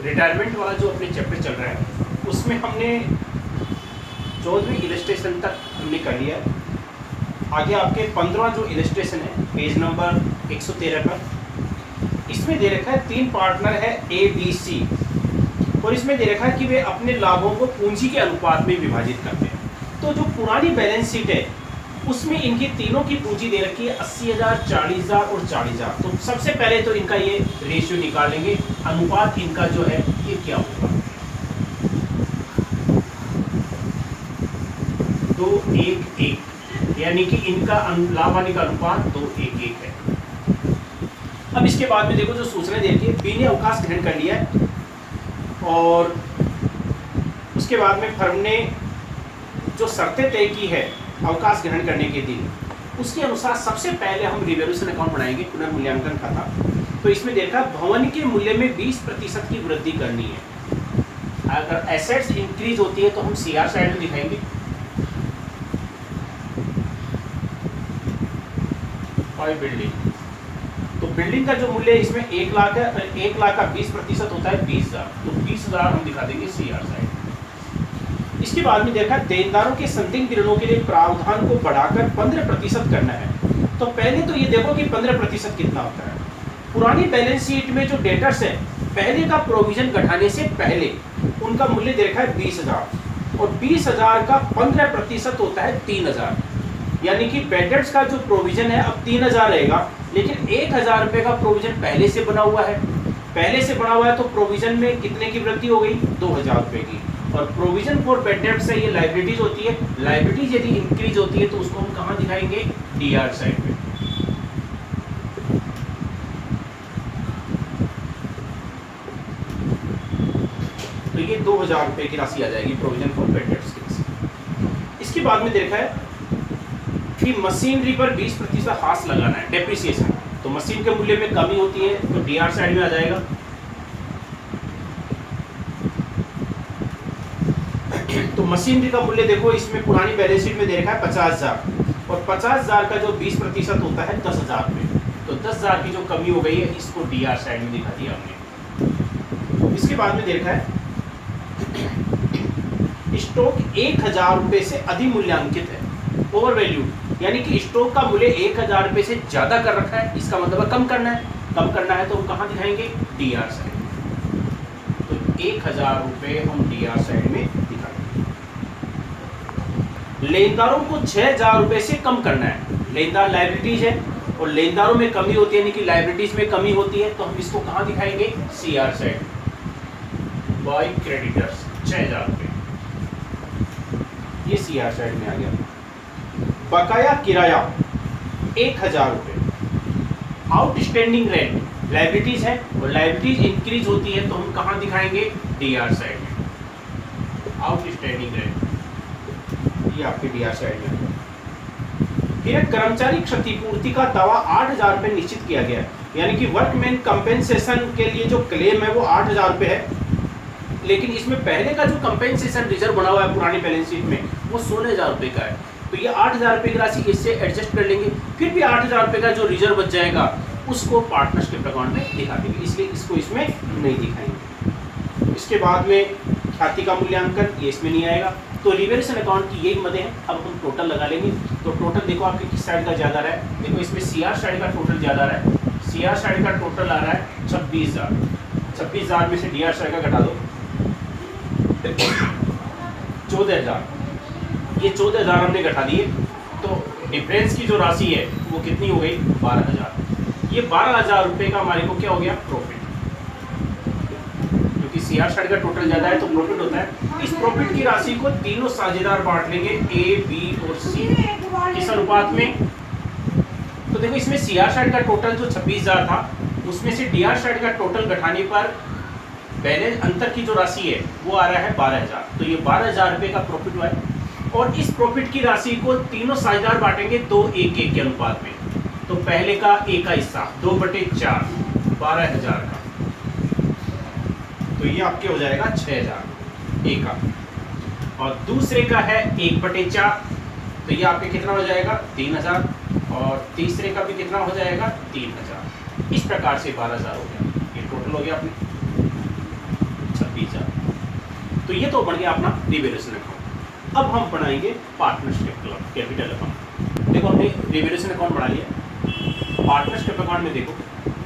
Retirement वाला जो अपने चैप्टर चल रहा है उसमें हमने 14वीं इलस्ट्रेशन तक हमने कर लिया है। आगे आपके 15वां जो इलस्ट्रेशन है पेज नंबर 113 पर, इसमें दे रखा है 3 पार्टनर है ए बी सी, और इसमें दे रखा है कि वे अपने लाभों को पूंजी के अनुपात में विभाजित करते हैं। तो जो पुरानी बैलेंस शीट है उसमें इनकी तीनों की पूंजी दे रखी है 80,000, 40,000 और 40,000। तो सबसे पहले तो इनका ये रेशियो निकालेंगे, अनुपात इनका जो है ये क्या होगा, 2:1:1, यानी कि इनका लाभ हानि का अनुपात 2:1:1 है। अब इसके बाद में देखो जो सूचना दे रखी है, बी ने अवकाश ग्रहण कर लिया है और उसके बाद में फर्म ने जो शर्तें तय की है अवकाश ग्रहण करने के दिन, उसके अनुसार सबसे पहले हम रिवैल्यूएशन अकाउंट बनाएंगे, पुनर्मूल्यांकन खाता। तो इसमें देखा भवन के मूल्य में 20% की वृद्धि करनी है। अगर एसेट्स इंक्रीज होती है तो हम सीआर साइड में दिखाएंगे। और बिल्डिंग, तो बिल्डिंग का जो मूल्य इसमें 1 लाख है, 1 लाख का 20% होता है 20,000, तो 20,000 हम दिखा देंगे सीआर साइड। इसके बाद में देखा देनदारों के संदिग्ध ऋणों के लिए प्रावधान को बढ़ाकर 15% करना है। तो पहले तो ये देखो कि 15% कितना होता है। पुरानी बैलेंस शीट में जो डेटर्स है पहले का प्रोविजन घटाने से पहले उनका मूल्य दे रखा है 20,000, और 20,000 का 15% होता है 3,000, यानी कि बेडर्स का जो प्रोविजन है अब 3,000 रहेगा, लेकिन 1,000 रुपये का प्रोविजन पहले से बना हुआ है। पहले से बना हुआ है तो प्रोविजन में कितने की वृद्धि हो गई, 2,000 रुपये की। और प्रोविजन फॉर बैड डेब्ट्स से ये लाइबिलिटीज होती है, लाइबिलिटीज यदि इंक्रीज होती है तो उसको हम कहाँ दिखाएंगे, डीआर साइड में। तो ये 2,000 रुपये की राशि आ जाएगी प्रोविजन फॉर बैड डेब्ट्स की राशि। इसके बाद में देखा है कि मशीनरी पर 20% हाथ लगाना है, डेप्रिसिएशन। तो मशीन के मूल्य में कमी होती है तो डीआर साइड में आ जाएगा। तो मशीनरी का मूल्य देखो इसमें पुरानी बैलेंस शीट में दे रखा है 50,000, और 50,000 का जो 20% होता है 10,000 रुपये। तो 10,000 की जो कमी हो गई है इसको डीआर साइड में दिखा दिया हमने। इसके बाद में दे रखा है स्टॉक 1,000 रुपये से अधिक मूल्यांकित है, ओवर वैल्यू, यानी कि स्टॉक का मूल्य 1,000 रुपये से ज्यादा कर रखा है, इसका मतलब कम करना है। कम करना है तो हम कहाँ दिखाएंगे, डीआर साइड। तो 1,000 रुपये हम डीआर साइड में दिखा देंगे। लेनदारों को 6,000 रुपये से कम करना है। लेनदार लाइबिलिटीज है और लेनदारों में कमी होती है, यानी कि लाइबिलिटीज में कमी होती है, तो हम इसको कहाँ दिखाएंगे, सीआर साइड। बाय क्रेडिटर्स 6,000 रुपये, ये सीआर साइड में आ गया। बकाया किराया 1,000 रुपये। आउटस्टैंडिंग रेंट लाइबिलिटीज है और लाइबिलिटीज इंक्रीज होती है तो हम कहाँ दिखाएंगे, डीआर साइड में। आउटस्टैंडिंग रेंट ये आपके डीआर साइड में। फिर कर्मचारी क्षतिपूर्ति का दावा 8,000 रुपये निश्चित किया गया है, यानी कि वर्कमैन कंपेंसेशन के लिए जो क्लेम है वो 8,000 रुपये है, लेकिन इसमें पहले का जो कंपेंसेशन रिजर्व बना हुआ है पुरानी बैलेंस शीट में वो 16,000 रुपये का है। तो ये 8,000 रुपये की राशि इससे एडजस्ट कर लेंगे, फिर भी 8,000 रुपये का जो रिजर्व बच जाएगा उसको पार्टनरशिप अकाउंट में दिखा देंगे, इसलिए इसको इसमें नहीं दिखाएंगे। इसके बाद में ख्याति का मूल्यांकन, ये इसमें नहीं आएगा। तो रिवैल्यूएशन अकाउंट की यही मदें हैं। अब हम टोटल लगा लेंगे। तो टोटल देखो आपके किस साइड का ज़्यादा रहा है, देखो इसमें सीआर साइड का टोटल ज़्यादा रहा है। सीआर साइड का टोटल आ रहा है 26,000। 26,000 में से डीआर साइड का घटा दो 14,000, ये 14,000 हमने घटा दिए, तो डिफरेंस की जो राशि है वो कितनी हो गई, 12,000। ये 12,000 रुपये का हमारे को क्या हो गया, प्रॉफिट, क्योंकि सीआर साइड का टोटल ज़्यादा है तो प्रॉफिट होता है। इस प्रॉफिट की राशि को तीनों साझेदार बांट लेंगे, ए, बी और सी, इस अनुपात में। तो देखो इसमें सीआर साइड का टोटल जो 26,000 था उसमें से डीआर साइड का टोटल घटाने पर बैलेंस अंतर की जो राशि है वो आ रहा है 12,000। तो ये 12,000 रुपये का प्रॉफिट हुआ है, और इस प्रॉफिट की राशि को तीनों साझेदार बांटेंगे 2:1:1 के अनुपात में। तो पहले का ए का हिस्सा 2/4 12,000 का, तो ये आपके हो जाएगा 6,000 ए का, और दूसरे का है 1/4, तो ये आपके कितना हो जाएगा 3,000, और तीसरे का भी कितना हो जाएगा 3,000। इस प्रकार से 12,000 हो गया, ये टोटल हो गया अपने। तो ये तो बन गया अपना रिवैल्यूएशन अकाउंट। अब हम बनाएंगे पार्टनरशिप कैपिटल अकाउंट। देखो हमने रिवैल्यूएशन अकाउंट बना लिया। पार्टनरशिप अकाउंट में देखो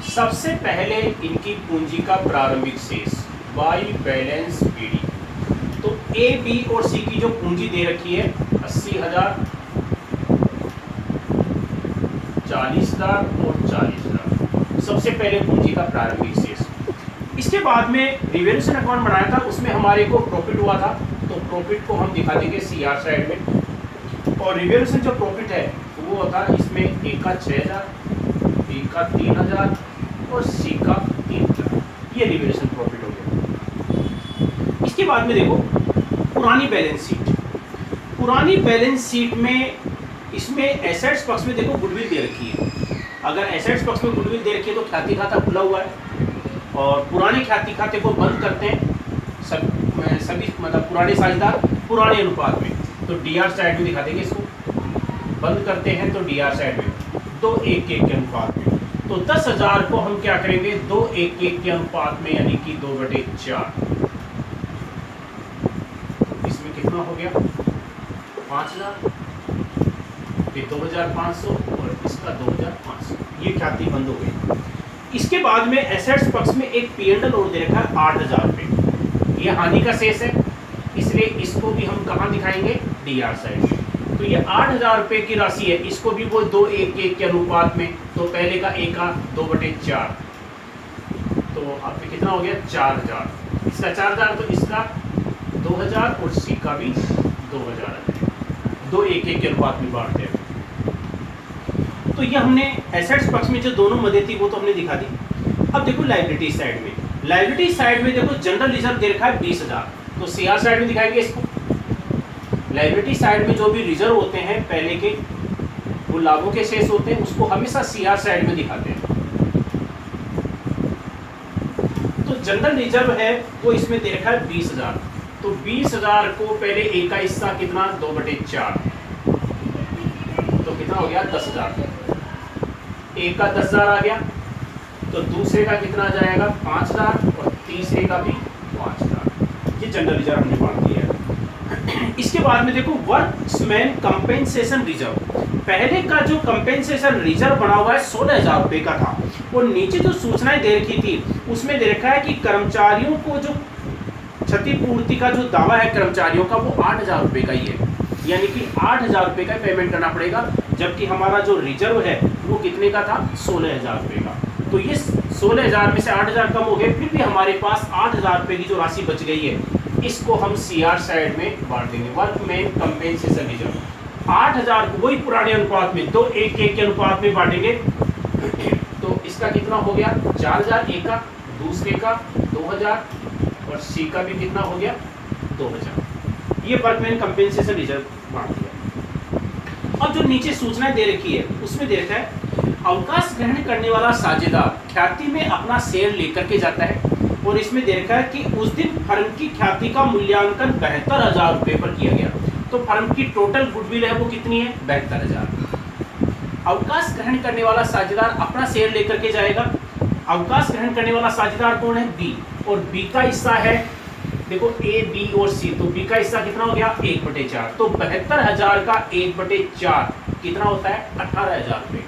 सबसे पहले इनकी पूंजी का प्रारंभिक शेष बाई बैलेंस बीडी। तो ए बी और सी की जो पूंजी दे रखी है 80,000, 40,000 और 40,000, सबसे पहले पूंजी का प्रारंभिक शेष। इसके बाद में रिवैल्यूएशन अकाउंट बनाया था, उसमें हमारे को प्रॉफिट हुआ था, तो प्रॉफिट को हम दिखा देंगे सीआर साइड में। और रिवैल्यूएशन जो प्रॉफिट है वो होता है इसमें ए का 6,000, बी का 3,000 और सी का 3,000, ये रिवैल्यूएशन प्रॉफिट हो गया। इसके बाद में देखो पुरानी बैलेंस शीट। पुरानी बैलेंस शीट में इसमें एसेट्स पक्ष में देखो गुडविल दे रखी है। अगर एसेट्स पक्ष में गुडविल दे रखी है तो ख्याति खाता खुला हुआ है, और पुराने ख्याति खाते को बंद करते हैं सभी मतलब पुराने साझेदार पुराने अनुपात में, तो डीआर साइड में दिखा देंगे इसको। बंद करते हैं तो डीआर साइड में 2:1 के अनुपात में। तो 10,000 को हम क्या करेंगे 2:1 के अनुपात में, यानी कि 2/4। इसमें कितना हो गया 5,000, फिर 2,500 और इसका 2,500, ये ख्याति बंद हो गई। इसके बाद में एसेट्स पक्ष में एक पी&एल और दे रखा है 8,000 रुपये। ये हानि का शेष है, इसलिए इसको भी हम कहाँ दिखाएंगे डीआर साइड में। तो ये 8,000 रुपये की राशि है, इसको भी वो 2:1 के अनुपात में, तो पहले का ए का 2/4, तो अब कितना हो गया 4,000, इसका 4,000 तो इसका 2,000 और सी का भी 2,000 है, 2:1 के अनुपात में बांटते हैं। तो ये हमने एसेट्स पक्ष में जो दोनों मदद थी वो तो हमने दिखा दी। अब देखो लायबिलिटी साइड में, लायबिलिटी साइड में देखो जनरल रिजर्व दे रखा है 20,000, तो सीआर साइड में दिखाएंगे इसको। लायबिलिटी साइड में जो भी रिजर्व होते हैं पहले के, वो लाभों के शेष होते हैं, उसको हमेशा सीआर साइड में दिखाते हैं। तो जनरल रिजर्व है वो इसमें दे रखा है 20,000, तो 20,000 को पहले ए का हिस्सा कितना 2/4, तो कितना हो गया 10,000। ए का 10,000 आ गया, तो दूसरे का कितना आ जाएगा 5,000 और तीसरे का भी 5,000। ये जनरल रिजर्व हमने बांट दिया है। इसके बाद में देखो वर्कमैन कंपेंसेशन रिजर्व। पहले का जो कंपेंसेशन रिजर्व बना हुआ है 16,000 रुपये का था, और नीचे जो सूचनाएं दे रखी थी उसमें दे रखा है कि कर्मचारियों को जो क्षतिपूर्ति का जो दावा है कर्मचारियों का वो 8,000 रुपये का ही है, यानी कि 8,000 रुपये का पेमेंट करना पड़ेगा, जबकि हमारा जो रिजर्व है वो कितने का था 16,000 रुपये का। तो ये 16,000 में से 8,000 कम हो गए, फिर भी हमारे पास 8,000 रुपये की जो राशि बच गई है इसको हम सीआर साइड में बांट देंगे, वर्कमैन कंपेंसेशन रिजर्व। 8,000 को वही पुराने अनुपात में 2:1 के अनुपात में बांटेंगे, तो इसका कितना हो गया 4,000 ए का, दूसरे का 2,000 और सी का भी कितना हो गया 2,000। ये वर्कमैन कंपेंसेशन रिजर्व बांट दिया। अब जो नीचे सूचनाएं दे रखी है उसमें दे रखा है अवकाश ग्रहण करने वाला साझेदार ख्याति में अपना शेयर लेकर के जाता है, और इसमें दे रखा है कि उस दिन फर्म की ख्याति का मूल्यांकन 72,000 रुपये पर किया गया। तो फर्म की टोटल गुडविल है वो कितनी है 72,000। अवकाश ग्रहण करने वाला साझेदार अपना शेयर लेकर के जाएगा। अवकाश ग्रहण करने वाला साझेदार कौन है बी, और बी का हिस्सा है देखो ए बी और सी, तो बी का हिस्सा कितना हो गया 1/4, तो 72,000 का 1/4 कितना होता है 18,000 रुपये।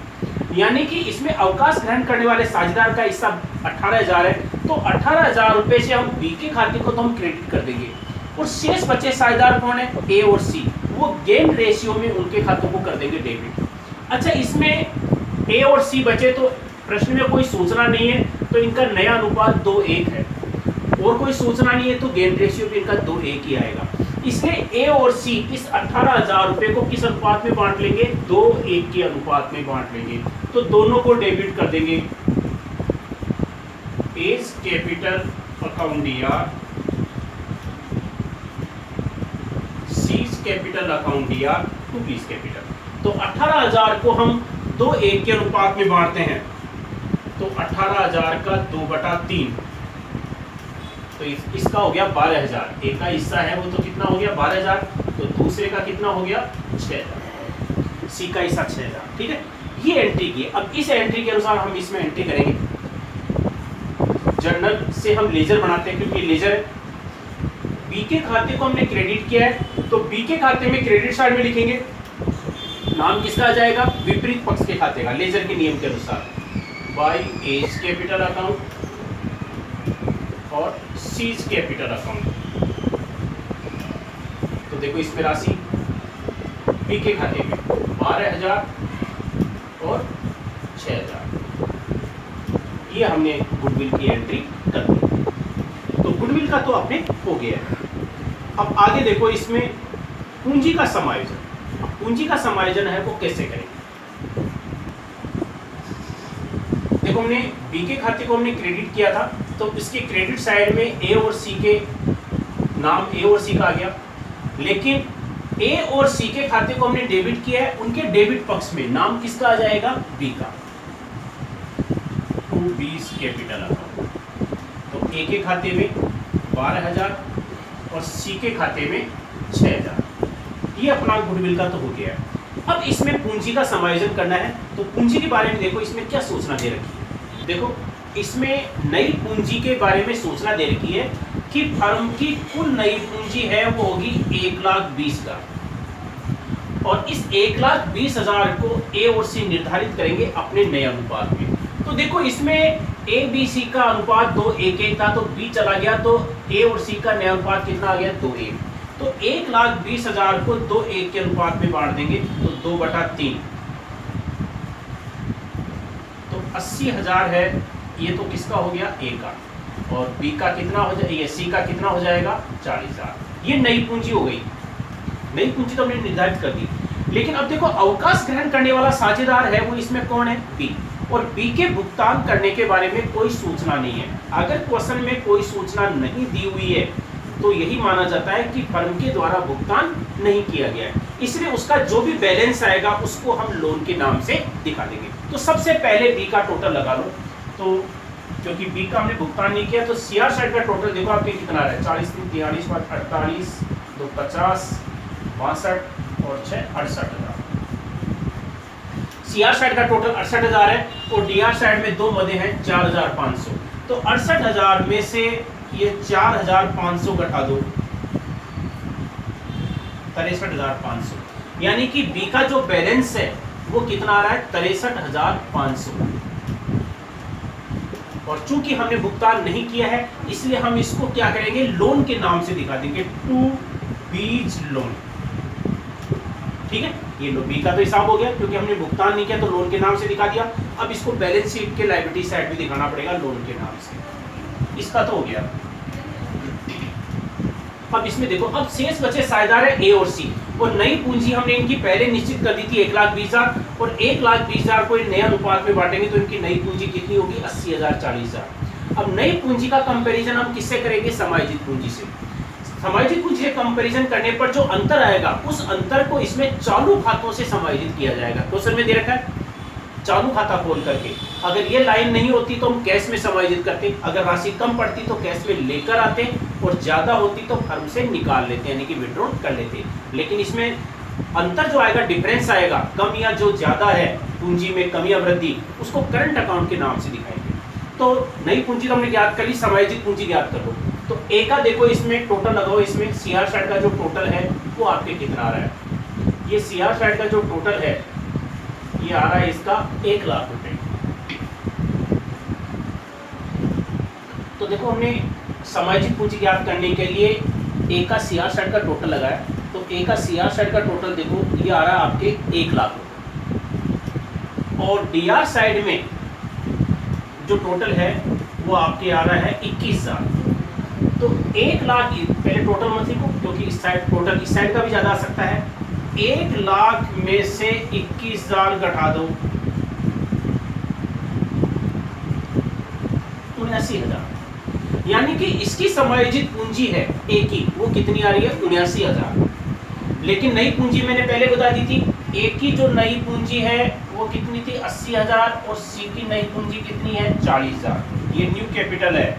यानी कि इसमें अवकाश ग्रहण करने वाले साझेदार का हिस्सा 18,000 है, तो 18,000 रुपये से हम बी के खाते को तो हम क्रेडिट कर देंगे, और शेष बचे साझेदार कौन है ए और सी, वो गेन रेशियो में उनके खातों को कर देंगे डेबिट। अच्छा, इसमें ए और सी बचे तो प्रश्न में कोई सूचना नहीं है, तो इनका नया अनुपात 2:1 है, और कोई सूचना नहीं है तो गेन रेशियो भी इनका 2:1 ही आएगा। इसलिए ए और सी इस 18,000 रुपये को किस अनुपात में बांट लेंगे 2:1 के अनुपात में बांट लेंगे, तो दोनों को डेबिट कर देंगे। एज कैपिटल अकाउंट दिया, सीज कैपिटल अकाउंट दिया टू बीज कैपिटल, तो 18,000 को हम 2:1 के अनुपात में बांटते हैं, तो 18,000 का 2/3, तो इसका हो गया 12,000। एक का हिस्सा है वो तो कितना हो गया 12,000, तो दूसरे का कितना हो गया 6,000, सी का हिस्सा 6,000। ठीक है, ये एंट्री की। अब इस एंट्री के अनुसार हम इसमें एंट्री करेंगे। जर्नल से हम लेजर बनाते हैं क्योंकि लेजर है, बी के खाते को हमने क्रेडिट किया है, तो बी के खाते में क्रेडिट साइड में लिखेंगे नाम किसका आ जाएगा, विपरीत पक्ष के खाते का, लेजर के नियम के अनुसार बाय एज कैपिटल अकाउंट और सीज कैपिटल अकाउंट। तो देखो इसमें राशि बी के खाते में 12,000 और 6,000, ये हमने गुडविल की एंट्री कर दी। तो गुडविल का तो आपने हो गया। अब आगे देखो इसमें पूंजी का समायोजन। पूंजी का समायोजन है वो कैसे करेंगे, देखो हमने बी के खाते को हमने क्रेडिट किया था, तो इसके क्रेडिट साइड में ए और सी के नाम ए और सी का आ गया, लेकिन ए और सी के खाते को हमने डेबिट किया है, उनके डेबिट पक्ष में नाम किसका आ जाएगा, बी का, टू बीज कैपिटल अकाउंट। तो ए के खाते में 12,000 और सी के खाते में 6,000, ये अपना गुडविल का तो हो गया है। अब इसमें पूंजी का समायोजन करना है, तो पूंजी के बारे में देखो इसमें क्या सूचना दे रखी है। देखो इसमें नई पूंजी के बारे में सूचना दे रखी है कि फर्म की कुल नई पूंजी है वो होगी 1,20,000, और इस 1,20,000 को ए और सी निर्धारित करेंगे अपने नए अनुपात में। तो देखो इसमें ए बी सी का अनुपात 2:1 था, तो बी चला गया, तो ए और सी का नया अनुपात कितना आ गया, 2:1। तो 1,20,000 को 2:1 के अनुपात में बांट देंगे, तो 2/3, तो 80,000 है, ये तो किसका हो गया, ए का, और बी का कितना हो जाएगा, सी का कितना हो जाएगा, 40,000। ये नई पूंजी हो गई। नई पूंजी तो हमने निर्धारित कर दी, लेकिन अब देखो अवकाश ग्रहण करने वाला साझेदार है वो इसमें कौन है, बी, और बी के भुगतान करने के बारे में कोई सूचना नहीं है। अगर क्वेश्चन में कोई सूचना नहीं दी हुई है तो यही माना जाता है कि फर्म के द्वारा भुगतान नहीं किया गया है, इसलिए उसका जो भी बैलेंस आएगा उसको हम लोन के नाम से दिखा देंगे। तो सबसे पहले बी का टोटल लगा लो, तो क्योंकि बी का हमने भुगतान नहीं किया, तो सीआर साइड का टोटल देखो आपके कितना रहा है, 40, 43, 48, 2 50, 62 और 6 68,000। सीआर साइड का टोटल 68,000 है, और डीआर साइड में दो मदे हैं 4,500। तो 68,000 में से ये 4,500 घटा दो, 63,500, यानी कि बी का जो बैलेंस है वो कितना आ रहा है, 63,500। और चूंकि हमने भुगतान नहीं किया है इसलिए हम इसको क्या करेंगे, लोन के नाम से दिखा देंगे, टू बीज लोन। ठीक है, ये लो बी का तो हिसाब हो गया, क्योंकि हमने भुगतान नहीं किया तो लोन के नाम से दिखा दिया। अब इसको बैलेंस शीट के लायबिलिटी साइड भी दिखाना पड़ेगा लोन के नाम से, इसका तो हो गया। अब इसमें देखो अब शेष बचे साझेदार है ए और सी, और नई पूंजी हमने इनकी पहले निश्चित कर दी थी 1,20,000, और 1,20,000 को नए अनुपात में बांटेंगे तो इनकी नई पूंजी कितनी होगी, 80,000, 40,000। अब नई पूंजी का कंपैरिजन हम किससे करेंगे, समायोजित पूंजी से। समायोजित पूंजी से कंपैरिजन करने पर जो अंतर आएगा उस अंतर को इसमें चालू खातों से समायोजित किया जाएगा। क्वेश्चन में दे रखा है चालू खाता खोल करके, अगर ये लाइन नहीं होती तो हम कैश में समायोजित करते, अगर राशि कम पड़ती तो कैश में लेकर आते, और ज्यादा होती तो फर्म से निकाल लेते, यानी कि विड्रॉ कर लेते। लेकिन इसमें अंतर जो आएगा, डिफरेंस आएगा, कम या जो ज्यादा है पूंजी में कमी या वृद्धि, उसको करंट अकाउंट के नाम से दिखाएंगे। तो नई पूंजी तो हमने ज्ञात कर ली, समायोजित पूंजी ज्ञात कर लो। तो ए का देखो इसमें टोटल लगाओ, इसमें सीआर साइड का जो टोटल है वो आपके कितना आ रहा है, ये सीआर साइड का जो टोटल है ये आ रहा है इसका 1,00,000 रुपए। तो देखो हमने समायोजित पूंजी ज्ञात करने के लिए ए का सीआर साइड का टोटल लगाया, तो ए का सीआर साइड का टोटल देखो ये आ रहा है आपके 1,00,000 रुपए, और डीआर साइड में जो टोटल है वो आपके आ रहा है 21,000। तो 1,00,000 पहले टोटल मत लिखो क्योंकि इस साइड टोटल इस साइड का भी ज्यादा आ सकता है। 1,00,000 में से 21,000 घटा दो, 79,000, यानी कि इसकी समायोजित पूंजी है ए की, वो कितनी आ रही है, 79,000। लेकिन नई पूंजी मैंने पहले बता दी थी, ए की जो नई पूंजी है वो कितनी थी, 80,000, और सी की नई पूंजी कितनी है, 40,000। ये न्यू कैपिटल है,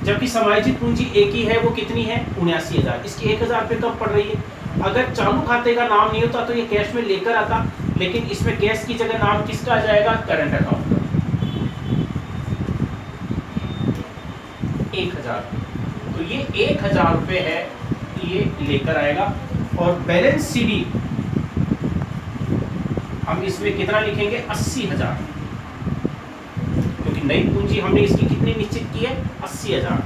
जबकि समायोजित पूंजी ए की है वो कितनी है, 79,000, इसकी 1,000 पे कम पड़ रही है। अगर चालू खाते का नाम नहीं होता तो ये कैश में लेकर आता, लेकिन इसमें कैश की जगह नाम किसका आ जाएगा, करंट अकाउंट का। 1000। तो ये 1000 रुपये है, ये लेकर आएगा। और बैलेंस सीडी हम इसमें कितना लिखेंगे, 80,000, क्योंकि नई पूंजी हमने इसकी कितनी निश्चित की है, 80,000।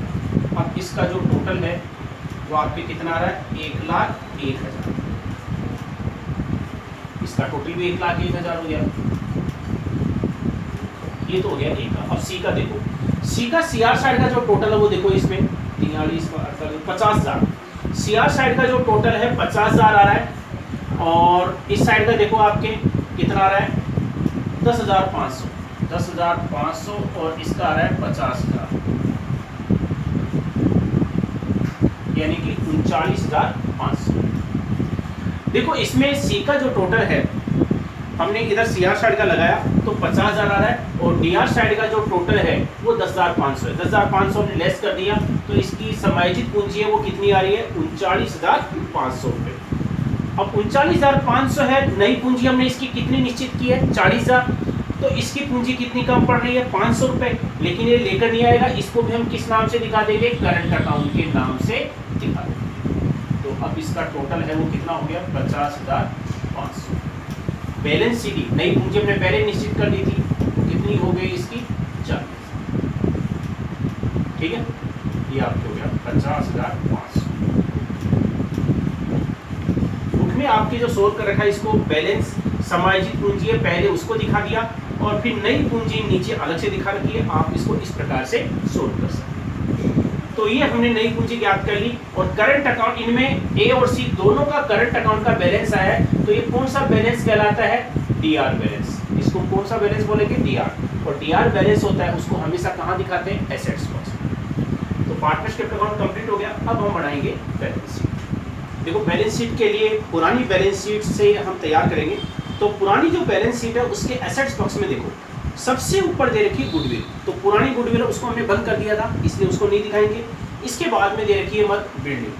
अब इसका जो टोटल है वो आपके कितना आ रहा है, 1,01,000। इसका टोटल भी 1,01,000 हो गया। ये तो हो गया ए का। अब सी का देखो, सी का सीआर साइड का जो टोटल है वो देखो, इसमें 43 50,000। सीआर साइड का जो टोटल है 50,000 आ रहा है, और इस साइड का देखो आपके कितना आ रहा है, 10,500। 10,500 और इसका आ रहा है 50,000, यानी कि 39,500। देखो इसमें सी का जो टोटल है, हमने इधर सीआर साइड का लगाया तो 50,000 आ रहा है, और डीआर साइड का जो टोटल है वो 10,500 है। 10,500 हमने लेस कर दिया, तो इसकी समायोजित पूंजी है वो कितनी आ रही है, 39,500 रुपये। अब 39,500 है, नई पूंजी हमने इसकी कितनी निश्चित की है, 40,000। तो इसकी पूंजी कितनी कम पड़ रही है, 500 रुपये। लेकिन ये लेकर नहीं आएगा, इसको भी हम किस नाम से दिखा देंगे, करंट अकाउंट के नाम से दिखा देंगे। तो अब इसका टोटल है वो कितना हो गया, 50,500। बैलेंस सीडी नई पूंजी हमने पहले निश्चित कर दी थी, कितनी हो गई इसकी, 40। ठीक है, ये आपको हो गया 50,500। बुक में आपके जो सोल्व कर रखा है, इसको बैलेंस समायोजित पूंजी है पहले उसको दिखा दिया, और फिर नई पूंजी नीचे अलग से दिखा रखी है। आप इसको इस प्रकार से सोल्व कर सकते हैं। तो ये हमने नई पूंजी ज्ञात कर ली। और करंट अकाउंट, इनमें ए और सी दोनों का करंट अकाउंट का बैलेंस आया है, तो ये कौन सा बैलेंस कहलाता है, डीआर बैलेंस। इसको कौन सा बैलेंस बोलेंगे, डीआर। और डीआर बैलेंस होता है उसको हमेशा कहाँ दिखाते हैं, एसेट्स बॉक्स में। तो पार्टनरशिप अकाउंट कंप्लीट हो गया। अब हम बनाएंगे बैलेंस शीट। देखो बैलेंस शीट के लिए पुरानी बैलेंस शीट से हम तैयार करेंगे। तो पुरानी जो बैलेंस शीट है उसके एसेट्स बॉक्स में देखो सबसे ऊपर दे रखी गुडविल। तो पुरानी गुडविल है उसको हमने बंद कर दिया था, इसलिए उसको नहीं दिखाएंगे। इसके बाद में दे रखी है मत बिल्डिंग।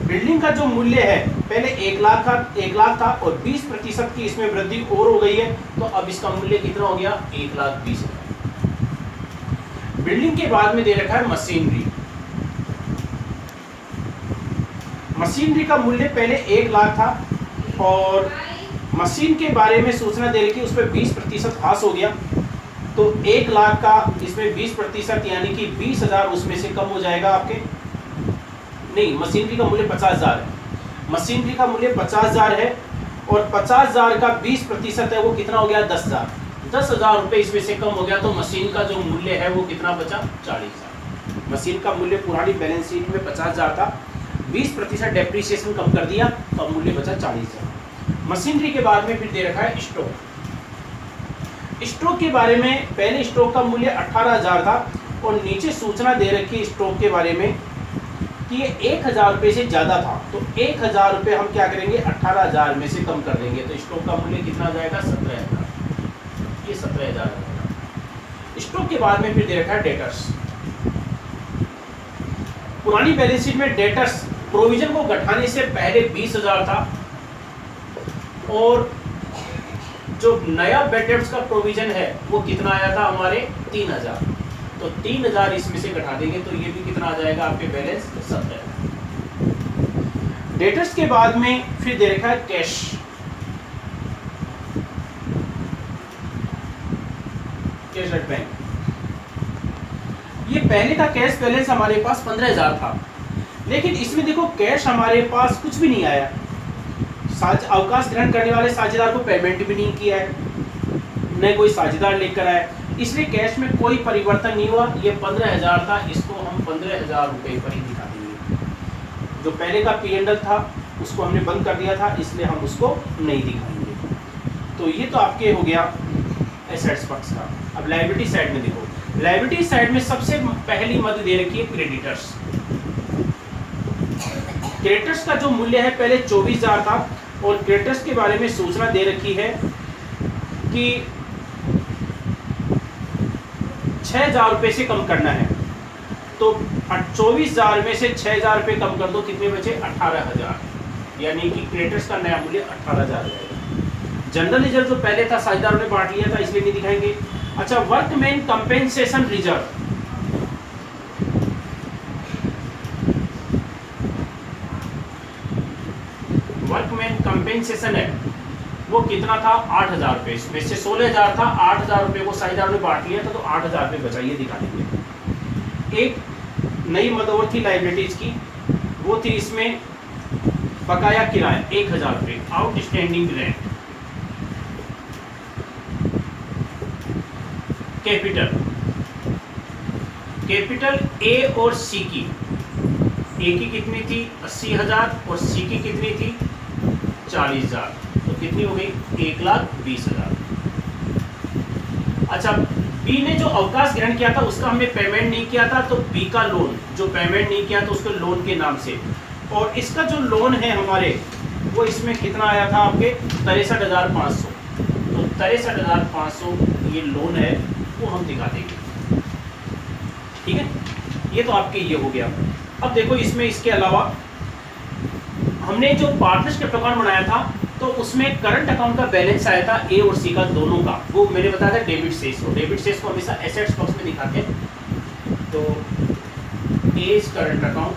बिल्डिंग का जो मूल्य है पहले 1,00,000 था और 20% की इसमें वृद्धि और हो गई है, तो अब इसका मूल्य कितना हो गया, 1,20,000। बिल्डिंग के बाद में दे रखा है मशीनरी। मशीनरी का मूल्य पहले 1,00,000 था और मशीन के बारे में सूचना दे रखी, उस पर 20% हास हो गया। तो 1,00,000 का इसमें 20% यानी कि 20,000 उसमें से कम हो जाएगा आपके। नहीं, मशीनरी का मूल्य 50,000 है। मशीनरी का मूल्य 50,000 है और 50,000 का 20% है वो कितना हो गया, 10,000। 10,000 रुपये इसमें से कम हो गया, तो मशीन का जो मूल्य है वो कितना बचा, 40,000। मशीन का मूल्य पुरानी बैलेंस शीट में 50,000 था, 20% डेप्रिसिएशन कम कर दिया तो मूल्य बचा 40,000। मशीनरी के बाद में फिर दे रखा है स्टॉक। स्टॉक के बारे में पहले स्टॉक का मूल्य 18,000 था और नीचे सूचना दे रखी स्टॉक के बारे में कि ये 1,000 रुपये से ज़्यादा था। तो 1,000 रुपये हम क्या करेंगे, 18,000 में से कम कर देंगे, तो स्टॉक का मूल्य कितना आ जाएगा, 17,000। ये 17,000। स्टॉक के बाद में फिर दे रखा है डेटर्स। पुरानी बैलेंस शीट में डेटर्स प्रोविजन को घटाने से पहले 20,000 था और जो नया बैड डेट्स का प्रोविजन है वो कितना आया था हमारे, 3,000। तो 3,000 इसमें से घटा देंगे तो ये भी कितना आ जाएगा आपके बैलेंस, 17,000। डेटर्स के बाद में फिर दे रखा है कैश। Cash at bank. ये पहले का कैश बैलेंस हमारे पास 15,000 था, लेकिन इसमें देखो कैश हमारे पास कुछ भी नहीं आया। अवकाश ग्रहण करने वाले साझेदार को पेमेंट भी नहीं किया है, न कोई साझेदार लेकर आया, इसलिए कैश में कोई परिवर्तन नहीं हुआ। ये 15,000 था, इसको हम 15,000 रुपये पर ही दिखा देंगे। जो पहले का P&L था उसको हमने बंद कर दिया था, इसलिए हम उसको नहीं दिखाएंगे। तो ये तो आपके हो गया एसेट्स पक्ष का। अब लायबिलिटी साइड में देखो, लायबिलिटी साइड में सबसे पहली मद दे रखी है क्रेडिटर्स। क्रेडिटर्स का जो मूल्य है पहले 24,000 था और क्रेडिटर्स के बारे में सूचना दे रखी है कि 6,000 रुपये से कम करना है। तो 24,000 में से 6,000 रुपये कम कर दो, कितने बचे, 18,000। यानी कि क्रेडिटर्स का नया मूल्य 18,000 रहेगा। जनरल रिजर्व जो पहले था साझेदारों ने बांट लिया था, इसलिए नहीं दिखाएंगे। अच्छा, workman compensation reserve, workman compensation है वो कितना था 8,000 रुपये, इसमें से 16,000 था, 8,000 रुपये को 60,000 में बांट लिया था तो 8,000 रुपये बचा, ये दिखा देंगे। एक नई मदद थी लाइबिलिटीज की, वो थी इसमें बकाया किराया 1,000 रुपये, outstanding rent. Capital, capital A और सी की, ए की कितनी थी 80,000 और सी की कितनी थी 40,000, तो कितनी हो गई 1,20,000। अच्छा, बी ने जो अवकाश ग्रहण किया था उसका हमने पेमेंट नहीं किया था, तो बी का लोन जो पेमेंट नहीं किया था उसको लोन के नाम से, और इसका जो लोन है हमारे वो इसमें कितना आया था आपके 63,500, तो 63,500 ये लोन है वो हम दिखा देंगे। ठीक है, ये तो आपके ये हो गया। अब देखो इसमें इसके अलावा हमने जो पार्टनरशिप अकाउंट बनाया था तो उसमें करंट अकाउंट का बैलेंस आया था ए और सी का दोनों का, वो मैंने बताया था डेबिट शेष को, डेबिट शेष को हमेशा एसेट्स बॉक्स में दिखाते हैं। तो एज करंट अकाउंट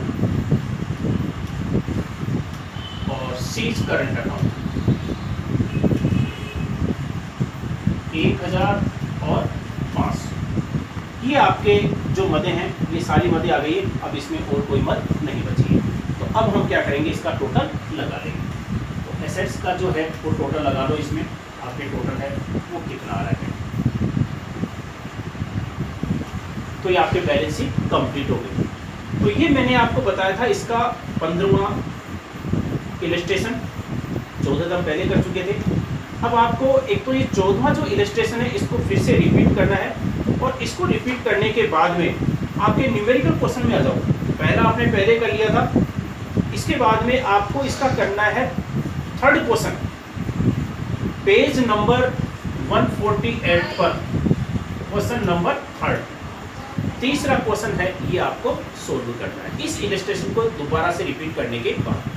और सीज करंट अकाउंट 1,000 और 500, ये आपके जो मदें हैं ये सारी मदें आ गई है, अब इसमें और कोई मद नहीं बची है। तो अब हम क्या करेंगे, इसका टोटल लगा लेंगे। तो एसेट्स का जो है वो टोटल लगा लो, इसमें आपके टोटल है वो कितना आ रहा है। तो ये आपके बैलेंस शीट कंप्लीट हो गई। तो ये मैंने आपको बताया था इसका 15वां इलस्ट्रेशन, 14 तो हम पहले कर चुके थे। अब आपको एक तो ये 14वां जो इलस्ट्रेशन है इसको फिर से रिपीट करना है, और इसको रिपीट करने के बाद में आपके न्यूमेरिकल क्वेश्चन में आ जाओ। पहला आपने पहले कर लिया था, इसके बाद में आपको इसका करना है थर्ड क्वेश्चन, पेज नंबर 148 पर क्वेश्चन नंबर 3। तीसरा क्वेश्चन है ये आपको सोल्व करना है इस इलस्ट्रेशन को दोबारा से रिपीट करने के बाद।